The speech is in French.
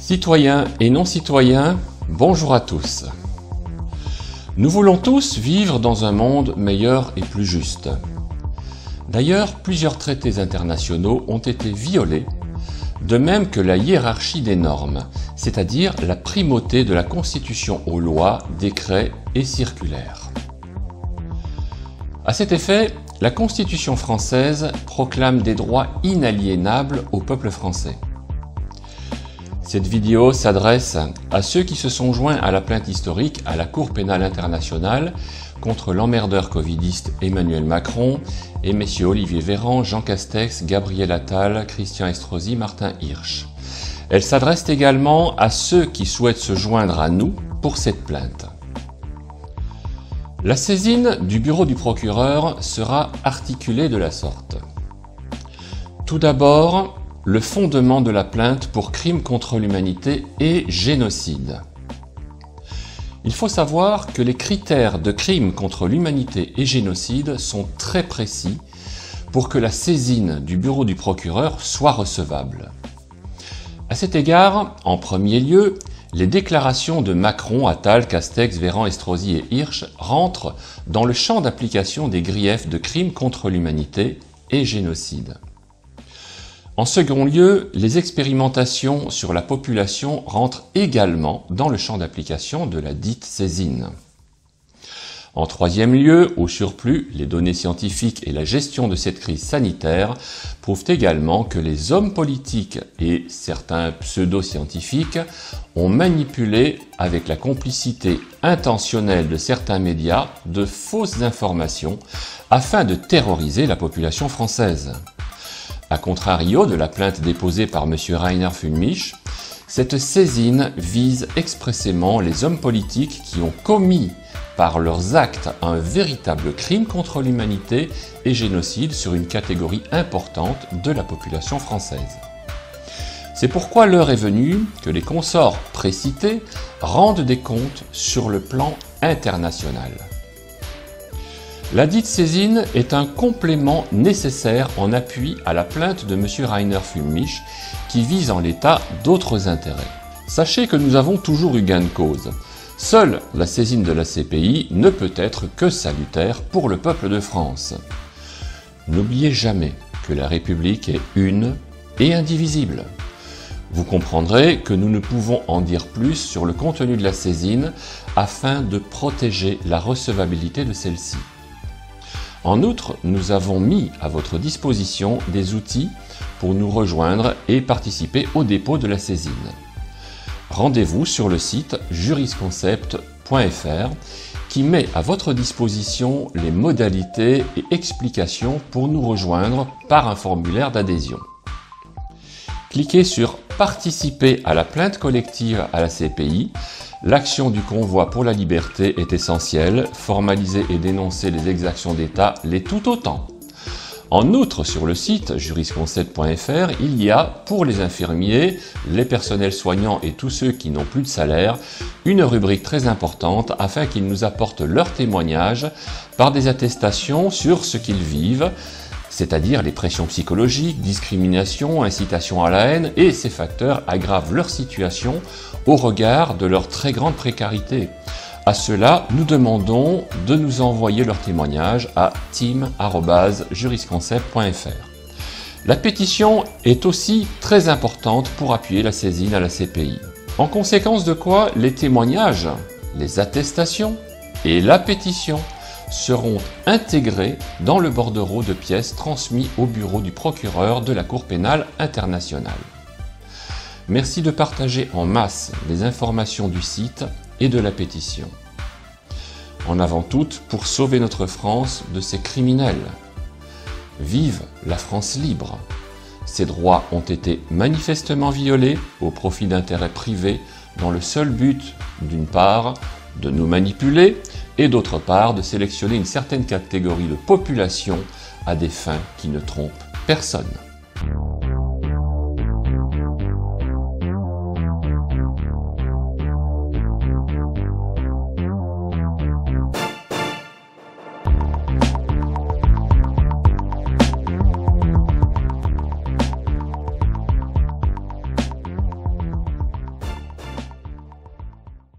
Citoyens et non-citoyens, bonjour à tous. Nous voulons tous vivre dans un monde meilleur et plus juste. D'ailleurs, plusieurs traités internationaux ont été violés, de même que la hiérarchie des normes, c'est-à-dire la primauté de la Constitution aux lois, décrets et circulaires. À cet effet, la Constitution française proclame des droits inaliénables au peuple français. Cette vidéo s'adresse à ceux qui se sont joints à la plainte historique à la Cour pénale internationale contre l'emmerdeur covidiste Emmanuel Macron et messieurs Olivier Véran, Jean Castex, Gabriel Attal, Christian Estrosi, Martin Hirsch. Elle s'adresse également à ceux qui souhaitent se joindre à nous pour cette plainte. La saisine du bureau du procureur sera articulée de la sorte. Tout d'abord, le fondement de la plainte pour crime contre l'humanité et génocide. Il faut savoir que les critères de crime contre l'humanité et génocide sont très précis pour que la saisine du bureau du procureur soit recevable. À cet égard, en premier lieu, les déclarations de Macron, Attal, Castex, Véran, Estrosi et Hirsch rentrent dans le champ d'application des griefs de crime contre l'humanité et génocide. En second lieu, les expérimentations sur la population rentrent également dans le champ d'application de la dite saisine. En troisième lieu, au surplus, les données scientifiques et la gestion de cette crise sanitaire prouvent également que les hommes politiques et certains pseudo-scientifiques ont manipulé, avec la complicité intentionnelle de certains médias, de fausses informations afin de terroriser la population française. A contrario de la plainte déposée par M. Rainer Füllmich, cette saisine vise expressément les hommes politiques qui ont commis par leurs actes un véritable crime contre l'humanité et génocide sur une catégorie importante de la population française. C'est pourquoi l'heure est venue que les consorts précités rendent des comptes sur le plan international. La dite saisine est un complément nécessaire en appui à la plainte de M. Rainer Füllmich qui vise en l'état d'autres intérêts. Sachez que nous avons toujours eu gain de cause. Seule la saisine de la CPI ne peut être que salutaire pour le peuple de France. N'oubliez jamais que la République est une et indivisible. Vous comprendrez que nous ne pouvons en dire plus sur le contenu de la saisine afin de protéger la recevabilité de celle-ci. En outre, nous avons mis à votre disposition des outils pour nous rejoindre et participer au dépôt de la saisine. Rendez-vous sur le site jurisconcept.fr qui met à votre disposition les modalités et explications pour nous rejoindre par un formulaire d'adhésion. Cliquez sur « Participer à la plainte collective à la CPI ». L'action du convoi pour la liberté est essentielle, formaliser et dénoncer les exactions d'État l'est tout autant. En outre, sur le site jurisconcept.fr, il y a, pour les infirmiers, les personnels soignants et tous ceux qui n'ont plus de salaire, une rubrique très importante afin qu'ils nous apportent leurs témoignages par des attestations sur ce qu'ils vivent, c'est-à-dire les pressions psychologiques, discrimination, incitation à la haine, et ces facteurs aggravent leur situation au regard de leur très grande précarité. À cela, nous demandons de nous envoyer leurs témoignages à team@jurisconcept.fr. La pétition est aussi très importante pour appuyer la saisine à la CPI. En conséquence de quoi, les témoignages, les attestations et la pétition seront intégrés dans le bordereau de pièces transmis au bureau du procureur de la Cour pénale internationale. Merci de partager en masse les informations du site et de la pétition. En avant toutes, pour sauver notre France de ces criminels. Vive la France libre! Ces droits ont été manifestement violés au profit d'intérêts privés dans le seul but, d'une part, de nous manipuler et d'autre part de sélectionner une certaine catégorie de population à des fins qui ne trompent personne.